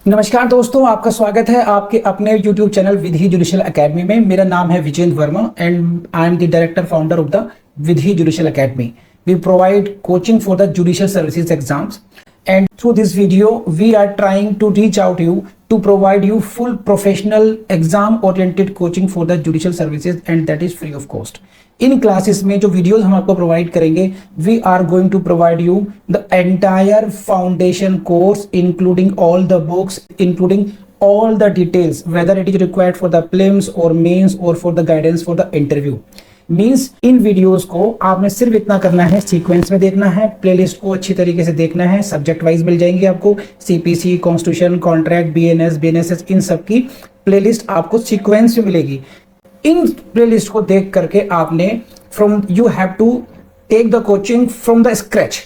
नमस्कार दोस्तों, आपका स्वागत है आपके अपने YouTube चैनल विधि जुडिशियल एकेडमी में। मेरा नाम है Vijendra Verma and I am the director founder of the Vidhi Judicial Academy. We provide coaching for the judicial services exams, and through this video we are trying to reach out to you to provide you full professional exam oriented coaching for the judicial services, and that is free of cost. इन classes में जो videos हम आपको provide करेंगे, we are going to provide you the entire foundation course including all the books, including all the details, whether it is required for the prelims or mains or for the guidance for the interview. Means in videos को आपने सिर्फ इतना करना है, sequence में देखना है, playlist को अच्छी तरीके से देखना है। सब्जेक्ट वाइज मिल जाएंगे आपको, CPC, constitution, contract, BNS, BNSS, इन सब की प्लेलिस्ट आपको सीक्वेंस में मिलेगी। इन प्लेलिस्ट को देख करके आपने you have to take the coaching from the scratch.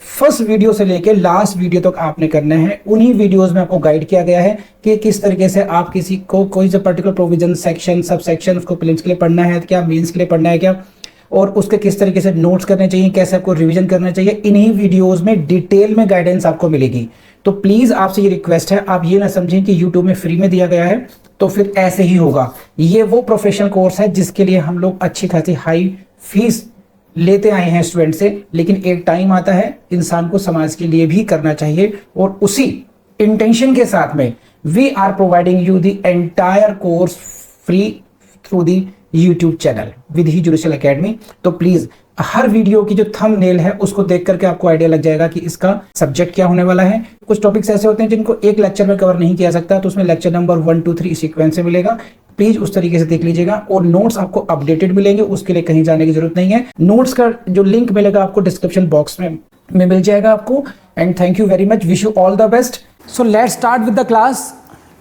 First video से लेके लास्ट वीडियो तक आपने करना है। उन्हीं वीडियोस में आपको गाइड किया गया है कि किस तरीके से आप किसी को कोई सा particular provision, section, sub section उसको प्रीलिम्स के लिए पढ़ना है क्या, मेंस के लिए पढ़ना है क्या, और उसके किस तरीके से नोट्स करने चाहिए, कैसे आपको रिवीजन करना चाहिए। इन्हीं वीडियोस में डिटेल में गाइडेंस आपको मिलेगी। तो प्लीज आपसे ये रिक्वेस्ट है, आप ये ना समझें कि यूट्यूब में फ्री में दिया गया है तो फिर ऐसे ही होगा। ये वो प्रोफेशनल कोर्स है जिसके लिए हम लोग अच्छी खासी हाई फीस लेते आए हैं स्टूडेंट से, लेकिन एक टाइम आता है इंसान को समाज के लिए भी करना चाहिए, और उसी इंटेंशन के साथ में we are providing you the entire course free through the YouTube channel Vidhi Judicial Academy. तो प्लीज हर वीडियो की जो थंबनेल है उसको देख करके आपको आइडिया लग जाएगा कि इसका सब्जेक्ट क्या होने वाला है। कुछ टॉपिक्स ऐसे होते हैं जिनको एक लेक्चर में कवर नहीं किया सकता, तो उसमें लेक्चर नंबर 1, 2, 3 सीक्वेंस से मिलेगा। प्लीज उस तरीके से देख लीजिएगा, और नोट्स आपको अपडेटेड मिलेंगे, उसके लिए कहीं जाने की जरूरत नहीं है। नोट्स का जो लिंक मिलेगा आपको डिस्क्रिप्शन बॉक्स में मिल जाएगा आपको। And thank you very much, wish you all the best. So let's start with the class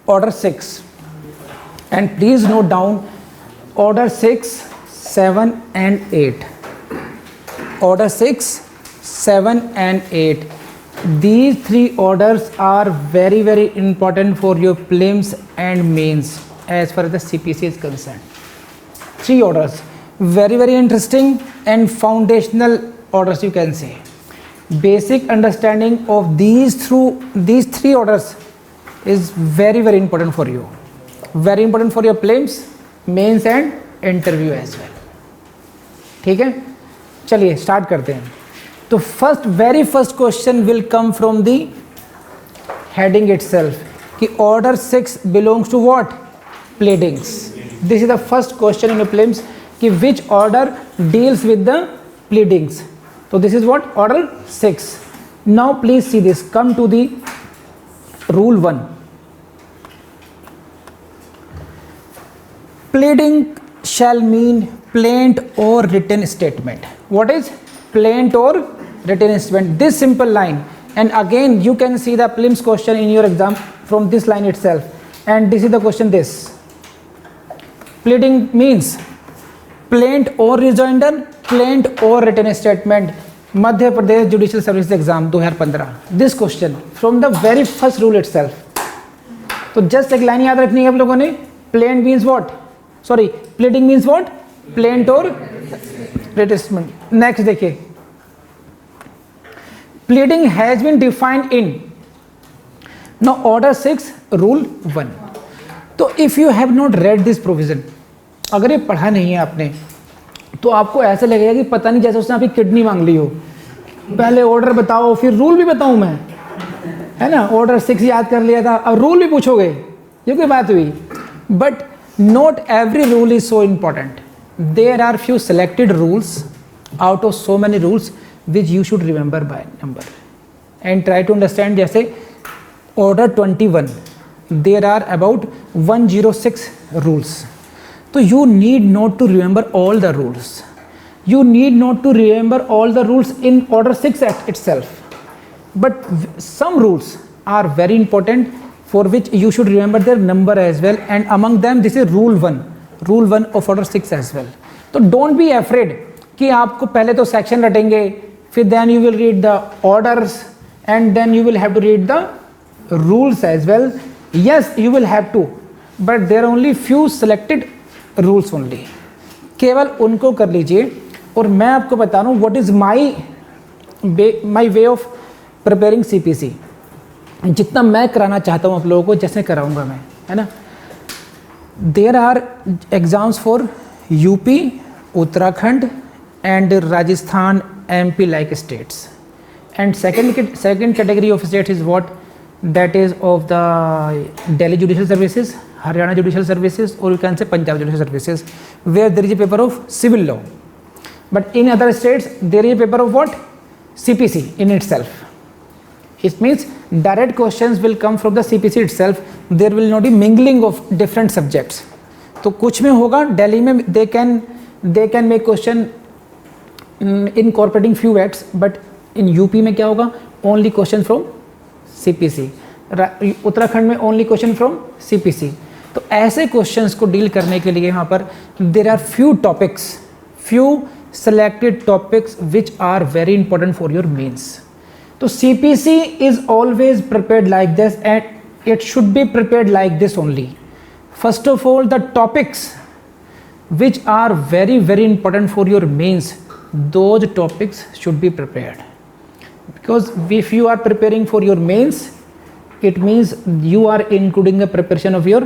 order 6 and please note down order 6, 7 and 8. Order 6, 7 and 8. These three orders are very important for your prelims and mains as far as the CPC is concerned. Three orders, very interesting and foundational orders, you can say. Basic understanding of these three orders is very important for you. Very important for your prelims, mains and interview as well. ठीक है, चलिए start करते हैं। तो very first question will come from the heading itself कि order 6 belongs to what, pleadings. This is the first question in prelims कि which order deals with the pleadings. तो this is what, order 6। Now please see this, come to the rule 1। Pleading shall mean plaint or written statement. What is plaint or written statement? This simple line, and again you can see the prelims question in your exam from this line itself, and this is the question. This pleading means plaint or rejoinder, plaint or written statement. Madhya Pradesh Judicial Services Exam 2015. This question from the very first rule itself. तो just एक line याद रखनी है आप लोगों ने। plaint means what? Sorry, pleading means what? Plaint or written statement. Next देखिए, pleading has been defined in now order 6 rule 1. तो if you have not read this provision, अगर ये पढ़ा नहीं है आपने तो आपको ऐसा लगेगा कि पता नहीं, जैसे उसने आपकी किडनी मांग ली हो। पहले ऑर्डर बताओ फिर रूल भी बताऊं मैं, है ना। ऑर्डर 6 याद कर लिया था, अब रूल भी पूछोगे, ये कोई बात हुई। But not every rule is so important. There are few selected rules out of so many rules which you should remember by number and try to understand. जैसे order 21, there are about 106 rules. So you need not to remember all the rules. You need not to remember all the rules in order 6 itself. But some rules are very important for which you should remember their number as well, and among them this is rule 1 of order 6 as well. तो don't be afraid कि आपको पहले तो section रटेंगे, फिर then you will read the orders and then you will have to read the rules as well. Yes, you will have to, but there are only few selected rules only. केवल उनको कर लीजिए, और मैं आपको बता रहा हूँ what is my way of preparing CPC. जितना मैं कराना चाहता हूँ आप लोगों को जैसे कराऊंगा मैं, है ना। There are exams for UP, Uttarakhand and Rajasthan, MP like states, and second category of states is what, that is of the Delhi judicial services, Haryana judicial services, और you can say Punjab judicial services, where there is a paper of civil law, but in other states there is a paper of what, CPC in itself. It means direct questions will come from the CPC itself. There will not be mingling of different subjects. तो कुछ में होगा दिल्ली में they can make question incorporating few acts, but in UP में क्या होगा, only question from CPC. Uttarakhand में only question from CPC. तो ऐसे क्वेश्चंस को डील करने के लिए यहाँ पर there are few topics, few selected topics which are very important for your mains. So CPC is always prepared like this, and it should be prepared like this only. First of all, the topics which are very very important for your mains, those topics should be prepared, because if you are preparing for your mains, it means you are including the preparation of your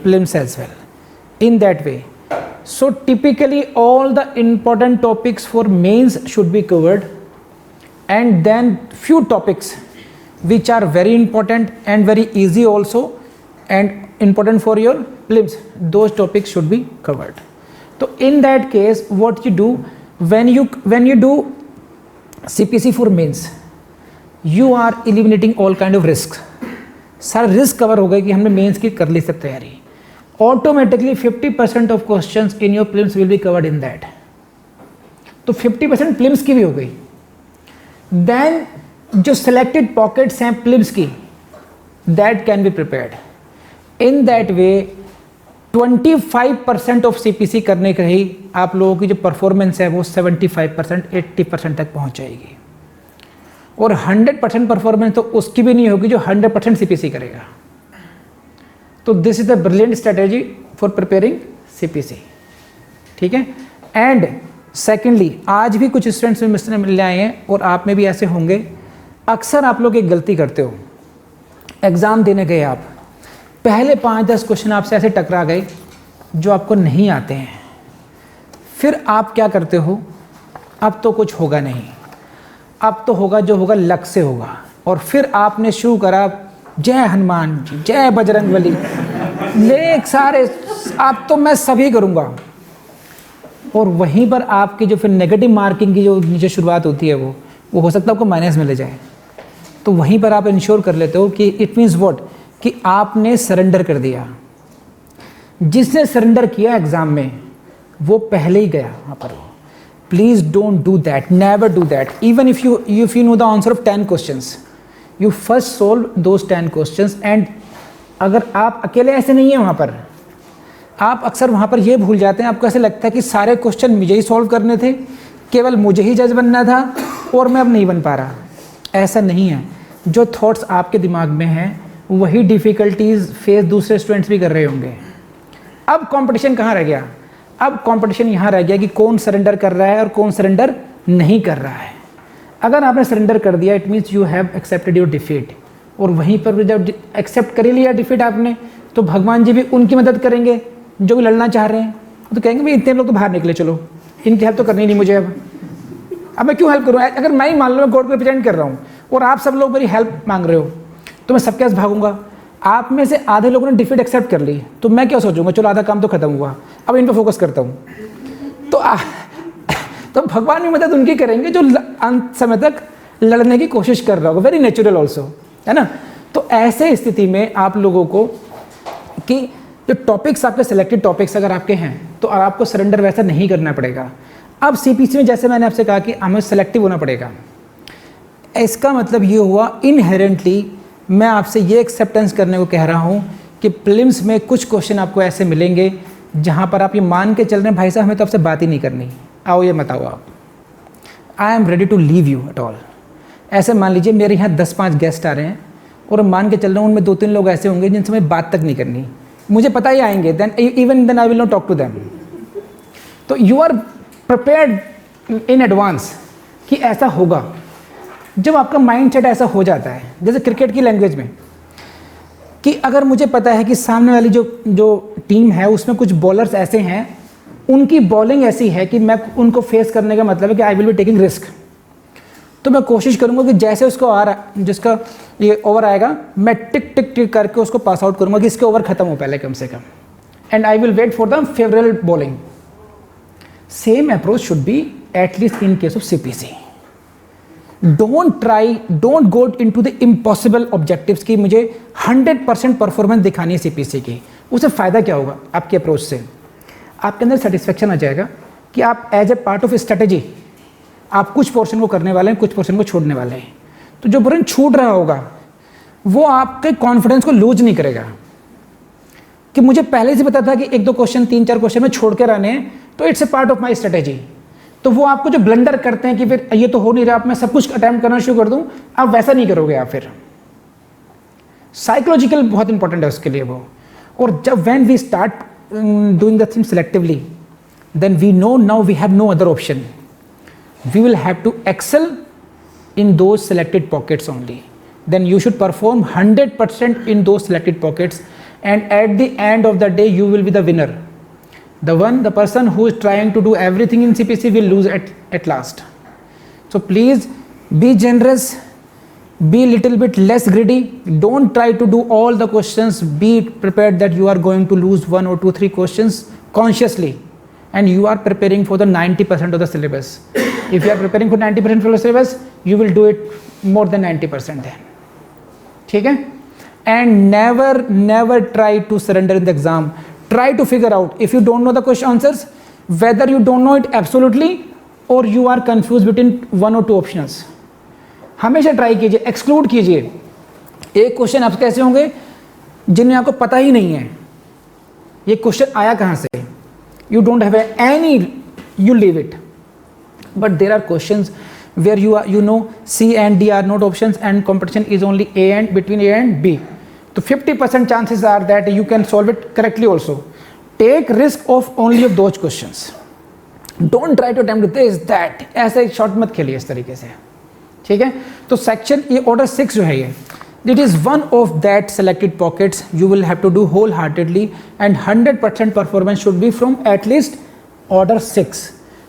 prelims as well in that way. So typically all the important topics for mains should be covered, and then few topics which are very important and very easy also and important for your prelims, those topics should be covered. So in that case what you do, when you do CPC for mains, you are eliminating all kind of risks. सारे risk cover हो गए कि हमने mains की कर ली सब तैयारी, automatically 50% of questions in your prelims will be covered in that. तो 50% प्रीलिम्स की भी हो गई. देन जो सिलेक्टेड पॉकेट्स हैं प्रीलिम्स की, that can be prepared in that way. 25% of CPC करने के ही आप लोगों की जो परफॉर्मेंस है वो 75% 80% तक पहुंच जाएगी, और 100% परफॉर्मेंस तो उसकी भी नहीं होगी जो 100% CPC करेगा. तो this is the brilliant strategy for preparing CPC. ठीक है. एंड सेकेंडली, आज भी कुछ स्टूडेंट्स में मिलने मिल आए हैं और आप में भी ऐसे होंगे. अक्सर आप लोग एक गलती करते हो, एग्ज़ाम देने गए आप, पहले 5-10 क्वेश्चन आपसे ऐसे टकरा गए जो आपको नहीं आते हैं. फिर आप क्या करते हो, अब तो कुछ होगा नहीं, अब तो होगा जो होगा लक से होगा, और फिर आपने शुरू करा जय हनुमान जी, जय बजरंग बली, ले सारे आप तो मैं सभी करूँगा. और वहीं पर आपकी जो फिर नेगेटिव मार्किंग की जो नीचे शुरुआत होती है वो हो सकता है आपको माइनस में ले जाए. तो वहीं पर आप इंश्योर कर लेते हो कि इट मीन्स व्हाट, कि आपने सरेंडर कर दिया. जिसने सरेंडर किया एग्ज़ाम में वो पहले ही गया वहाँ पर. Please don't do that, never do that. Even if you know the answer of 10 questions, you first solve those 10 questions. And अगर आप अकेले ऐसे नहीं हैं वहाँ पर, आप अक्सर वहाँ पर ये भूल जाते हैं, आपको ऐसे लगता है कि सारे क्वेश्चन मुझे ही सॉल्व करने थे, केवल मुझे ही जज बनना था और मैं अब नहीं बन पा रहा. ऐसा नहीं है. जो थॉट्स आपके दिमाग में हैं वही डिफ़िकल्टीज़ फेस दूसरे स्टूडेंट्स भी कर रहे होंगे. अब कंपटीशन कहाँ रह गया, अब कंपटीशन यहाँ रह गया कि कौन सरेंडर कर रहा है और कौन सरेंडर नहीं कर रहा है. अगर आपने सरेंडर कर दिया, it means you have accepted your defeat. और वहीं पर जब एक्सेप्ट कर ही लिया डिफीट आपने, तो भगवान जी भी उनकी मदद करेंगे जो भी लड़ना चाह रहे हैं. तो कहेंगे भाई इतने लोग तो बाहर निकले, चलो इनकी हेल्प तो करनी नहीं मुझे. अब मैं क्यों हेल्प करूँ? अगर मैं ही मान लो मैं कोर्ट को रिप्रेजेंट कर रहा हूँ और आप सब लोग मेरी हेल्प मांग रहे हो, तो मैं सबके पास भागूंगा. आप में से आधे लोगों ने डिफीट एक्सेप्ट कर ली, तो मैं क्या सोचूंगा, चलो आधा काम तो खत्म हुआ, अब इन पर फोकस करता हूँ. तो भगवान भी मदद उनकी करेंगे जो अंत समय तक लड़ने की कोशिश कर रहा होगा. वेरी नेचुरल ऑल्सो, है ना. तो ऐसे स्थिति में आप लोगों को कि जो टॉपिक्स आपके सिलेक्टेड टॉपिक्स अगर आपके हैं तो आपको सरेंडर वैसा नहीं करना पड़ेगा. अब CPC में जैसे मैंने आपसे कहा कि हमें सेलेक्टिव होना पड़ेगा. इसका मतलब ये हुआ इनहेरेंटली मैं आपसे ये एक्सेप्टेंस करने को कह रहा हूँ कि प्रीलिम्स में कुछ क्वेश्चन आपको ऐसे मिलेंगे जहाँ पर आप ये मान के चल रहे हैं भाई साहब हमें तो आपसे बात ही नहीं करनी, आओ ये मत आओ आप, I am ready to leave you at all. ऐसे मान लीजिए मेरे यहाँ 10-5 गेस्ट आ रहे हैं और मान के चल रहा हूँ उनमें 2-3 लोग ऐसे होंगे जिनसे मैं बात तक नहीं करनी, मुझे पता ही आएंगे, then I will not talk to them. तो you are prepared in advance कि ऐसा होगा. जब आपका माइंड सेट ऐसा हो जाता है, जैसे क्रिकेट की लैंग्वेज में, कि अगर मुझे पता है कि सामने वाली जो टीम है उसमें कुछ बॉलर्स ऐसे हैं, उनकी बॉलिंग ऐसी है कि मैं उनको फेस करने का मतलब है कि I will be taking risk, तो मैं कोशिश करूंगा कि जैसे उसको आ रहा, जिसका ये ओवर आएगा, मैं टिक टिक टिक करके उसको पास आउट करूंगा कि इसके ओवर खत्म हो पहले कम से कम, and I will wait for the favourable bowling. Same approach should be at least in case of CPC. Don't go into the impossible objectives कि मुझे 100% परफॉर्मेंस दिखानी है सीपीसी की. उससे फ़ायदा क्या होगा? आपके अप्रोच से आपके अंदर सेटिस्फेक्शन आ जाएगा कि आप as a part of strategy आप कुछ पोर्शन को करने वाले हैं, कुछ पोर्शन को छोड़ने वाले हैं. तो जो पोर्शन छूट रहा होगा वो आपके कॉन्फिडेंस को लूज नहीं करेगा कि मुझे पहले से पता था कि 1-2 क्वेश्चन, 3-4 क्वेश्चन में छोड़ के रहने हैं, तो it's a part of my strategy. तो वो आपको जो ब्लंडर करते हैं कि फिर ये तो हो नहीं रहा, अब मैं सब कुछ अटैम्प्ट करना शुरू कर दूं, आप वैसा नहीं करोगे. आप फिर साइकोलॉजिकल बहुत इंपॉर्टेंट है उसके लिए वो. और जब when we start doing the thing selectively, then we know now we have no other option. We will have to excel in those selected pockets only. Then you should perform 100% in those selected pockets, and at the end of the day you will be the winner. The person who is trying to do everything in CPC will lose at last. So please be generous, be little bit less greedy. Don't try to do all the questions. Be prepared that you are going to lose 1 or 2, 3 questions consciously, and you are preparing for the 90% of the syllabus. If you are preparing for 90% of the syllabus, you will do it more than 90% then. ठीक है? And never try to surrender in the exam. Try to figure out, if you don't know the question answers, whether you don't know it absolutely or you are confused between 1 or 2 options. हमेशा try कीजिए, exclude कीजिए. एक question आप कैसे होंगे जिन्हें आपको पता ही नहीं है ये क्वेश्चन आया कहाँ से, you don't have any, you leave it. But there are questions where you know C and D are not options and competition is only A and between A and B. So 50% chances are that you can solve it correctly also. Take risk of only of those questions. Don't try to attempt this, that. ऐसे short मत खेलिए इस तरीके से. ठीक है? तो section ये ऑर्डर 6 जो है ये, it is one of that selected pockets you will have to do wholeheartedly, and 100% performance should be from at least order 6.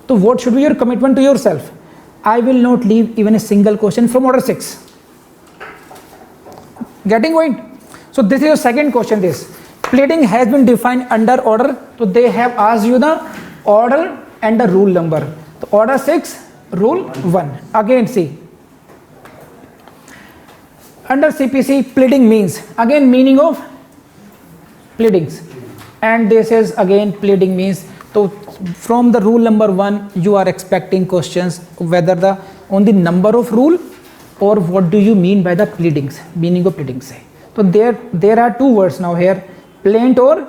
So what should be your commitment to yourself? I will not leave even a single question from order 6. Getting point? So this is your second question. This pleading has been defined under order. So they have asked you the order and the rule number. So order 6, rule 1. Again see. Under CPC, pleading means, again meaning of pleadings. And this is again pleading means. So from the rule number 1, you are expecting questions whether on the number of rule or what do you mean by the pleadings, meaning of pleadings. So there are 2 words now here, plaint or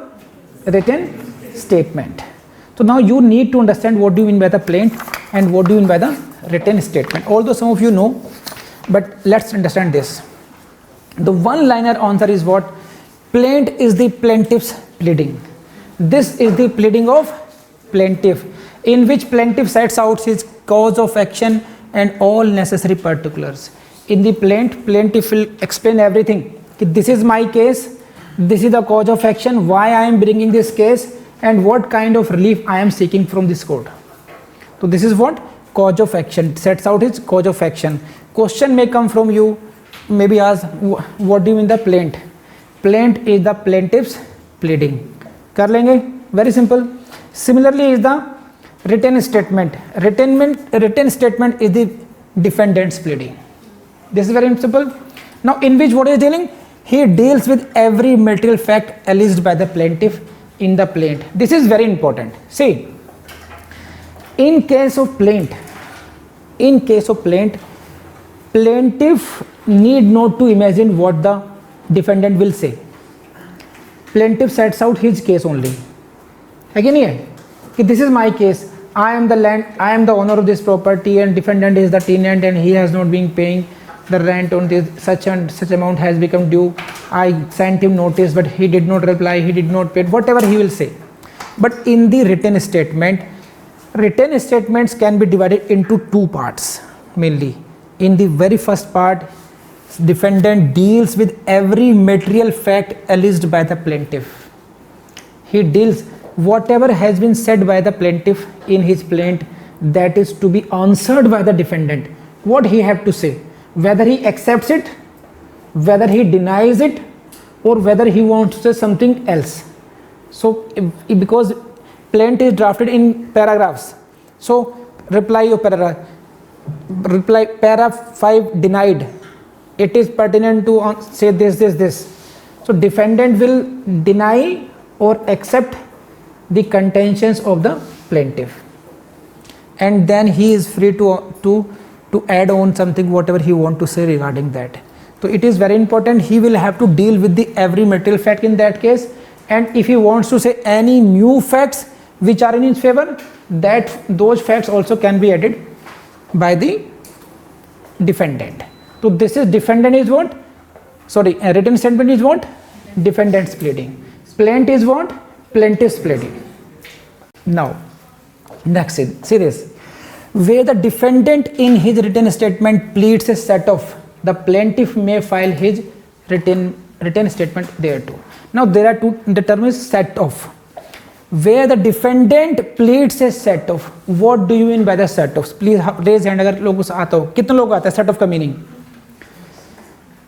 written statement. So now you need to understand what do you mean by the plaint and what do you mean by the written statement. Although some of you know, but let's understand this. The one-liner answer is what? Plaint is the plaintiff's pleading. This is the pleading of plaintiff, in which plaintiff sets out his cause of action and all necessary particulars. In the plaintiff will explain everything. This is my case, this is the cause of action, why I am bringing this case, and what kind of relief I am seeking from this court. So this is what? Cause of action. Sets out his cause of action. Question may come from you, maybe ask, what do you mean the plaint? Plaint is the plaintiff's pleading. कर लेंगे? Very simple. Similarly is the written statement. Written statement is the defendant's pleading. This is very simple. Now in which what is dealing? He deals with every material fact alleged by the plaintiff in the plaint. This is very important. See, in case of plaint, plaintiff need not to imagine what the defendant will say. Plaintiff sets out his case only. है कि नहीं है कि this is my case, I am the owner of this property and defendant is the tenant and he has not been paying the rent on this, such and such amount has become due. I sent him notice but he did not reply, he did not pay, whatever he will say. But in the written statement, written statements can be divided into 2 parts mainly. in the very first part, defendant deals with every material fact alleged by the plaintiff. He deals whatever has been said by the plaintiff in his plaint, that is to be answered by the defendant. What he have to say, whether he accepts it, whether he denies it, or whether he wants to say something else. So because plaint is drafted in paragraphs, so reply your paragraph, reply paragraph 5 denied, it is pertinent to say this. So defendant will deny or accept the contentions of the plaintiff, and then he is free to add on something whatever he want to say regarding that. So it is very important, he will have to deal with the every material fact in that case, and if he wants to say any new facts which are in his favor, that those facts also can be added by the defendant. So this is defendant is what? Sorry, a written statement is what? Defendant's pleading. Plaint is what? Plaintiff's pleading. Now, next, see this. Where the defendant in his written statement pleads a set off, the plaintiff may file his written statement thereto. Now there are two, the term is set off. Where the defendant pleads a set off, what do you mean by the set off? Please raise hand अगर लोगों को आता हो. कितने लोगों को आता है set off का मीनिंग?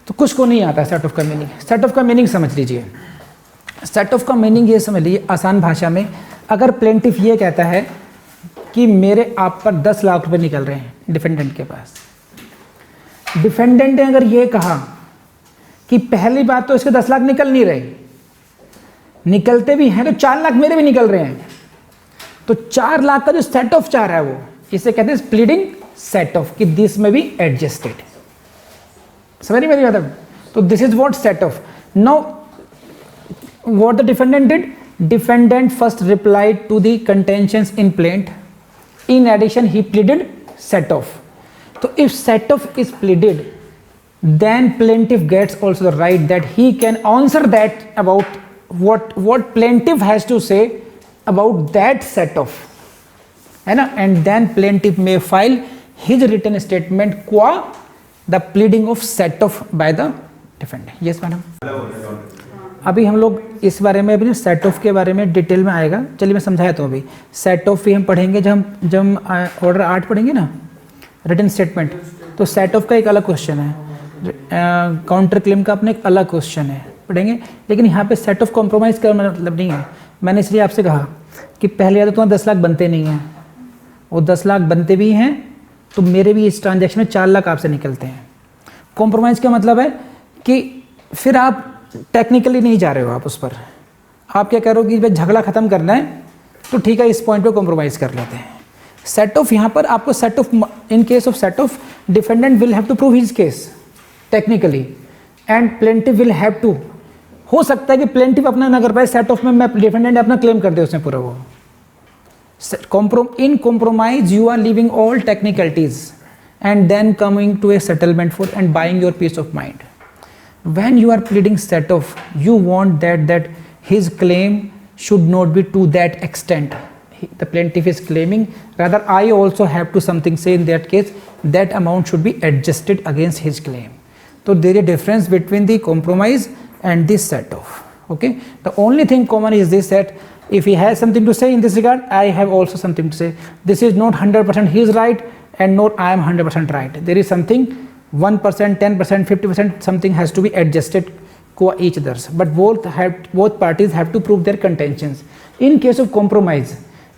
तो कुछ को नहीं आता set off का मीनिंग. set off का मीनिंग समझ लीजिए. set off का मीनिंग ये समझ लीजिए आसान भाषा में, अगर प्लेंटिफ ये कहता है कि मेरे आप पर 10 लाख रुपए निकल रहे हैं डिफेंडेंट के पास, डिफेंडेंट ने अगर ये कहा कि पहली बात तो इसके 10 लाख निकल नहीं रहे, निकलते भी हैं तो 4 लाख मेरे भी निकल रहे हैं, तो 4 लाख का जो सेट ऑफ 4 है वो इसे कहते हैं प्लीडिंग सेट ऑफ, कि दिस में बी एडजस्टेड. समझ मेरी बात? तो this is what set of. Now what the defendant did, defendant first replied to the contentions in plaint. In addition, he pleaded set off. So if set off is pleaded, then plaintiff gets also the right that he can answer that about what plaintiff has to say about that set off, है ना? And then plaintiff may file his written statement qua the pleading of set off by the defendant. Yes, madam. अभी हम लोग इस बारे में अभी set of के बारे में डिटेल में आएगा. चलिए मैं समझाता हूँ. अभी सेट ऑफ भी हम पढ़ेंगे जब ऑर्डर 8 पढ़ेंगे ना, रिटन स्टेटमेंट, तो सेट ऑफ का एक अलग क्वेश्चन है, काउंटर क्लेम का अपना एक अलग क्वेश्चन है, पढ़ेंगे. लेकिन यहाँ पे सेट ऑफ कॉम्प्रोमाइज़ का मतलब नहीं है. मैंने इसलिए आपसे कहा कि पहले या तो तुम्हारे 10 लाख बनते नहीं हैं, और 10 लाख बनते भी हैं तो मेरे भी इस ट्रांजेक्शन में 4 लाख आपसे निकलते हैं. कॉम्प्रोमाइज़ का मतलब है कि फिर आप टेक्निकली नहीं जा रहे हो, आप उस पर आप क्या कह रहे हो कि भाई झगड़ा खत्म करना है तो ठीक है इस पॉइंट पे कॉम्प्रोमाइज़ कर लेते हैं. सेट ऑफ यहाँ पर आपको set off, in case of set off defendant will have to prove his case technically and plaintiff will have to. हो सकता है कि प्लेंटिफ अपना ना कर पाए सेट ऑफ में, मैं डिफेंडेंट अपना क्लेम कर दे उसमें पूरा वो. In compromise you are living all technicalities and then coming to a settlement for and buying your peace of mind. When you are pleading set off, you want that his claim should not be to that extent. The plaintiff is claiming, rather I also have to something say in that case, that amount should be adjusted against his claim. So there is a difference between the compromise and this set off. Okay, the only thing common is this, that if he has something to say in this regard, I have also something to say. This is not 100% his right and not I am 100% right. There is something 1%, 10%, 50%, something has to be adjusted qua each others, but both parties have to prove their contentions. In case of compromise,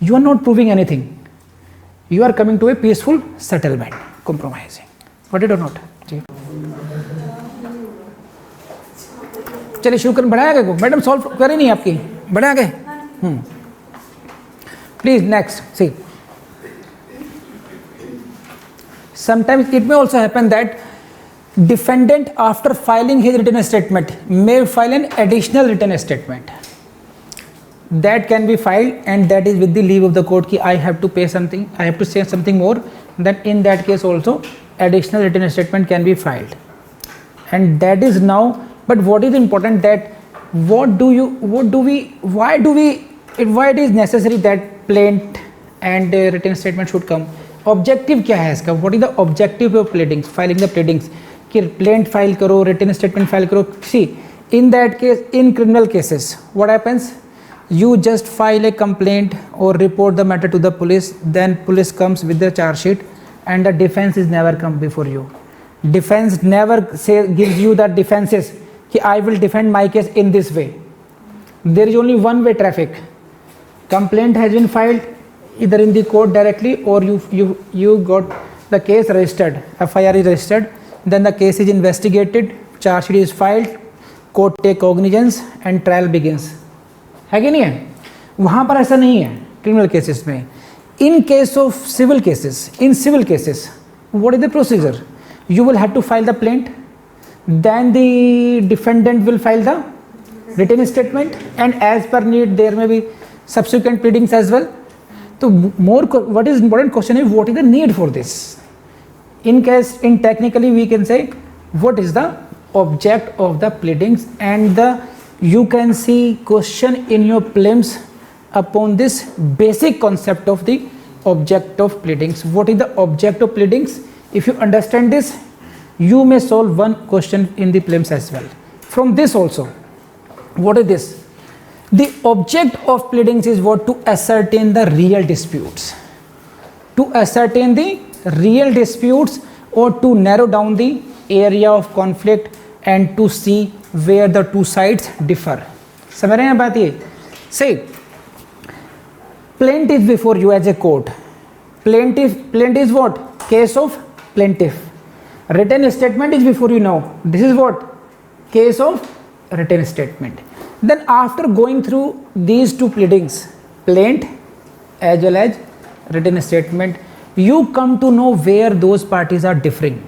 you are not proving anything, you are coming to a peaceful settlement, compromising. Got it or not? चलिए शुरू कर, बढ़ाया गया madam, solve करें नहीं आपकी, बढ़ा गए. Please next. See, sometimes it may also happen that defendant after filing his written statement may file an additional written statement that can be filed, and that is with the leave of the court ki I have to pay something, I have to say something more. Then in that case also additional written statement can be filed, and that is now. But what is important, that why it is necessary that plaint and written statement should come. Objective क्या है इसका, what is the objective of pleadings, filing the pleadings, कि plaint file करो, written statement file करो. See in that case, in criminal cases what happens, you just file a complaint or report the matter to the police, then police comes with the charge sheet and the defense is never come before you. Defense never say, gives you the defenses कि I will defend my case in this way. There is only one way traffic. Complaint has been filed either in the court directly or you got the case registered, FIR is registered, then the case is investigated, charge sheet is filed, court take cognizance and trial begins. है कि नहीं है? वहाँ पर ऐसा नहीं है criminal cases में. In case of civil cases, in civil cases what is the procedure, you will have to file the plaint, then the defendant will file the written statement and as per need there may be subsequent pleadings as well. तो more what is important question है, what is the need for this. In case, in technically we can say what is the object of the pleadings and the you can see question in your prelims upon this basic concept of the object of pleadings. What is the object of pleadings? If you understand this, you may solve one question in the prelims as well. From this also, what is this? The object of pleadings is what? To ascertain the real disputes. To ascertain the real disputes or to narrow down the area of conflict and to see where the two sides differ. समझ रहे हैं बात ये? Say, plaintiff is before you as a court. Plaintiff is what? Case of plaintiff. Written statement is before you now. This is what? Case of written statement. Then after going through these two pleadings, plaint as well as written statement, you come to know where those parties are differing.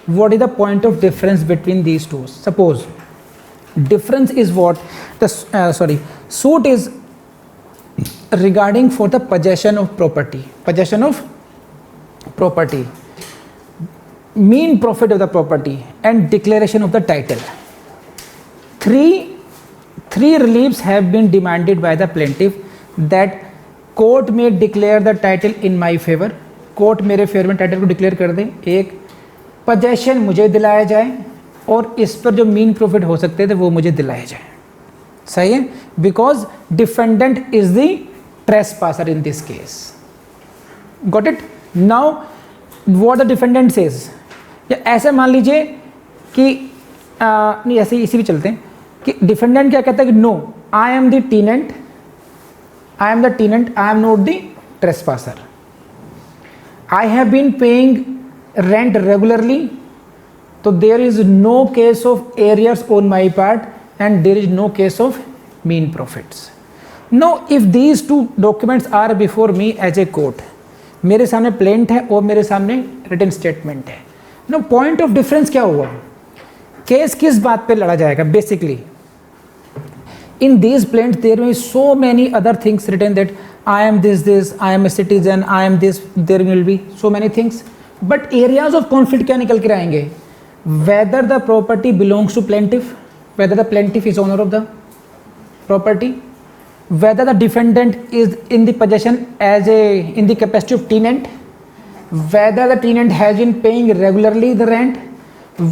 What is the point of difference between these two? Suppose difference is what the suit is regarding for the possession of property, mean profit of the property and declaration of the title. Three reliefs have been demanded by the plaintiff that court may declare the title in my favor. Court मेरे favour में title को declare कर दे. एक possession मुझे दिलाया जाए और इस पर जो मीन प्रॉफिट हो सकते थे वो मुझे दिलाया जाए. सही है, because defendant is the trespasser in this case. Got it. Now what the defendant says, या ऐसे मान लीजिए कि नहीं, ऐसे इसी भी चलते हैं कि डिफेंडेंट क्या कहता है कि no, I am the tenant, I am not the trespasser. I have been paying rent regularly, so there is no case of arrears on my part and there is no case of mean profits. Now if these two documents are before me as a court, मेरे सामने plaint है और मेरे सामने written statement है. Now point of difference क्या हुआ, case किस बात पे लड़ा जाएगा. Basically in these plaints there will be so many other things written that I am this, I am a citizen, I am this, there will be so many things, but areas of conflict क्या निकल के आएंगे. Whether the property belongs to plaintiff, whether the plaintiff is owner of the property, whether the defendant is in the possession as in the capacity of tenant, whether the tenant has been paying regularly the rent,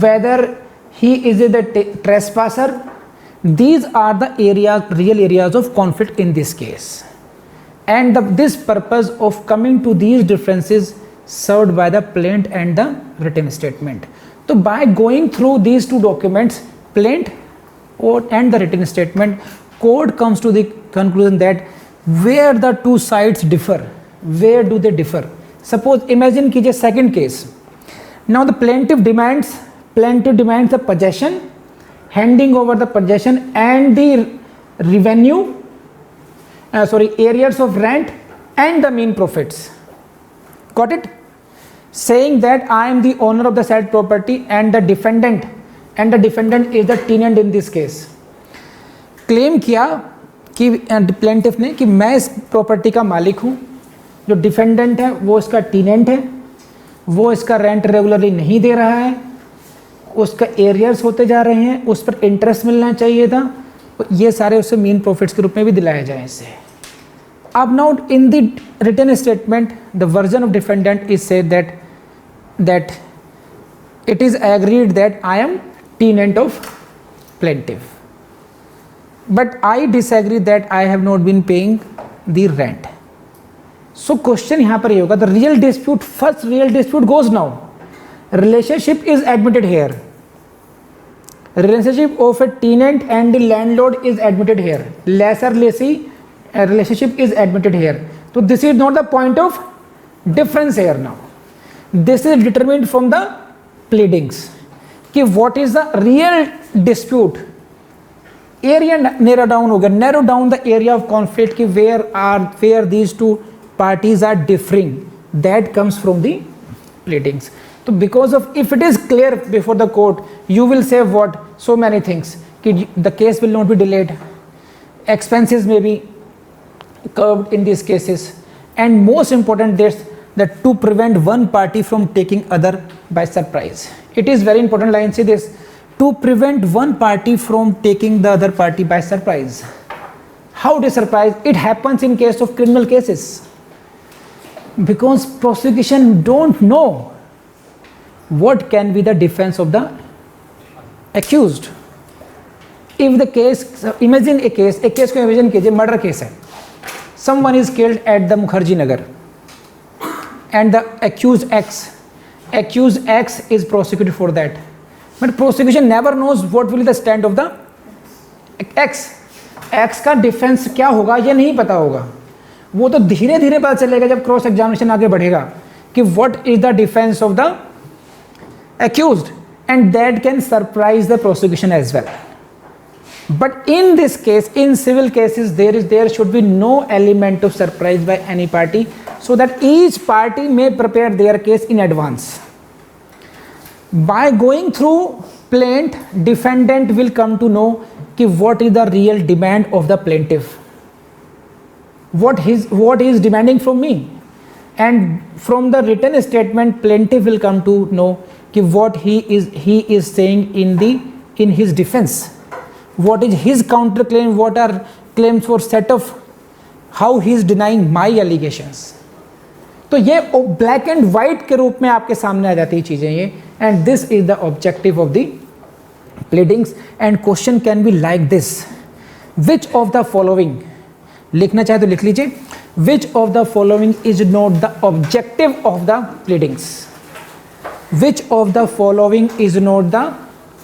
whether he is the trespasser. These are the real areas of conflict in this case, and this purpose of coming to these differences served by the plaint and the written statement. So by going through these two documents, plaint and the written statement, court comes to the conclusion that where the two sides differ, where do they differ. Suppose imagine कीजिए second case. Now the plaintiff demands the possession, handing over the possession and the revenue, arrears of rent and the mean profits. Got it? Saying that I am the owner of the said property and the defendant is the tenant in this case. Claim किया कि plaintiff ने कि मैं इस property का मालिक हूँ, जो डिफेंडेंट है वो इसका टेनेंट है, वो इसका रेंट रेगुलरली नहीं दे रहा है, उसका एरियर्स होते जा रहे हैं, उस पर इंटरेस्ट मिलना चाहिए था, ये सारे उससे मीन प्रॉफिट्स के रूप में भी दिलाए जाए इससे. अब now in the written statement the version of defendant is said that it is agreed that I am tenant of plaintiff, but I disagree that I have not been paying the rent. So question यहाँ पर ये होगा, the real dispute, first real dispute goes now. Relationship is admitted here. Relationship of a tenant and the landlord is admitted here. Lesser lessee relationship is admitted here. So this is not the point of difference here now. This is determined from the pleadings कि what is the real dispute. Area narrow down हो गया, narrow down the area of conflict कि where these two parties are differing. That comes from the pleadings. So because of, if it is clear before the court, you will say what, so many things कि the case will not be delayed, expenses may be curbed in these cases, and most important that to prevent one party from taking other by surprise. It is very important line, see this, to prevent one party from taking the other party by surprise. How it is surprise? It happens in case of criminal cases because prosecution don't know what can be the defense of the accused. If the case, imagine a case को imagine कीजिए, murder case है, someone is killed at the Mukherjee Nagar and the accused X is prosecuted for that, but prosecution never knows what will be the stand of the X का defence क्या होगा ये नहीं पता होगा, वो तो धीरे धीरे पता चलेगा जब क्रॉस एग्जामिनेशन आगे बढ़ेगा कि what is the defence of the accused, and that can surprise the prosecution as well. But in this case, in civil cases, there should be no element of surprise by any party, so that each party may prepare their case in advance. By going through plaint, defendant will come to know कि what is the real demand of the plaintiff, what he is demanding from me, and from the written statement plaintiff will come to know कि what he is saying in his defense, what is his counter claim, what are claims for set of, how he is denying my allegations. तो ये black and white के रूप में आपके सामने आ जाती है चीजें ये, and this is the objective of the pleadings. And question can be like this, which of the following, लिखना चाहे तो लिख लीजिए, which of the following is not the objective of the pleadings. Which of the following is not the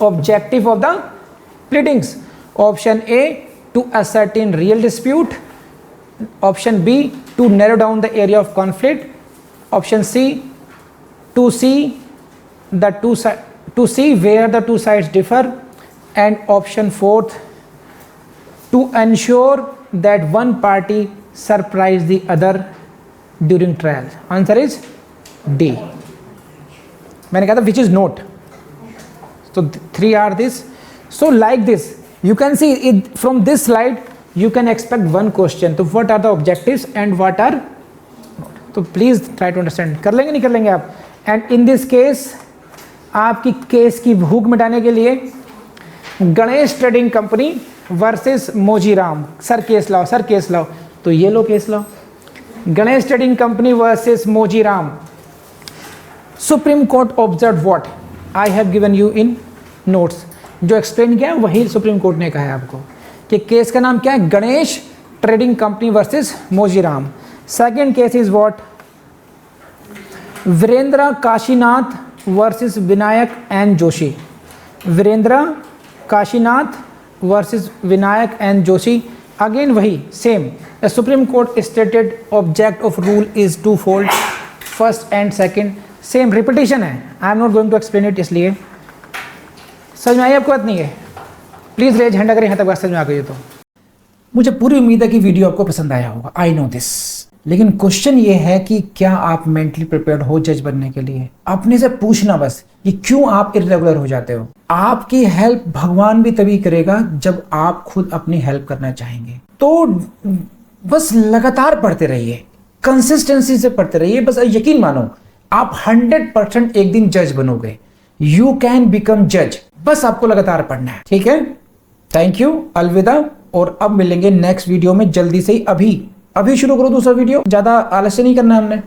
objective of the pleadings? Option A, to ascertain real dispute. Option B, to narrow down the area of conflict. Option C, to see where the two sides differ. And option fourth, to ensure that one party surprise the other during trial. Answer is D. मैंने कहा था which is note. So 3 are this. So like this, you can see it from this slide. You can expect one question. So what are the objectives and what are not? So please try to understand. कर लेंगे नहीं कर लेंगे आप. And in this case, आपकी case की भूख मिटाने के लिए Ganesh trading company versus Mojiram. Sir case लाओ, सर केस लाओ. तो ये लो केस लाओ. Ganesh trading company versus Mojiram. Supreme court observe what I have given you in notes. जो एक्सप्लेन किया वही सुप्रीम कोर्ट ने कहा है आपको कि केस का नाम क्या है, Ganesh trading company versus Mojiram. Second case is what, Virendra Kashinath versus Vinayak N Joshi. Virendra Kashinath versus Vinayak N Joshi. Again वही same. The supreme court stated object of rule is two fold, first and second same repetition है. I am not going to explain it. इसलिए समझ में आई आपको बात नहीं है? Please raise hand अगर यहाँ तक बात समझ में आ गई है तो. मुझे पूरी उम्मीद है कि वीडियो आपको पसंद आया होगा. I know this. लेकिन क्वेश्चन ये है कि क्या आप मेंटली प्रिपेयर्ड हो जज बनने के लिए? अपने से पूछना बस कि क्यों आप इर्रेगुलर हो जाते हो. आपकी हेल्प भगवान भी तभी करेगा जब आप खुद अपनी हेल्प करना चाहेंगे. तो बस लगातार पढ़ते रहिए, कंसिस्टेंसी से पढ़ते रहिए. बस यकीन मानो आप 100% एक दिन जज बनोगे. यू कैन बिकम जज. बस आपको लगातार पढ़ना है. ठीक है, थैंक यू, अलविदा. और अब मिलेंगे नेक्स्ट वीडियो में जल्दी से ही. अभी अभी शुरू करो दूसरा वीडियो, ज्यादा आलस्य नहीं करना है हमने।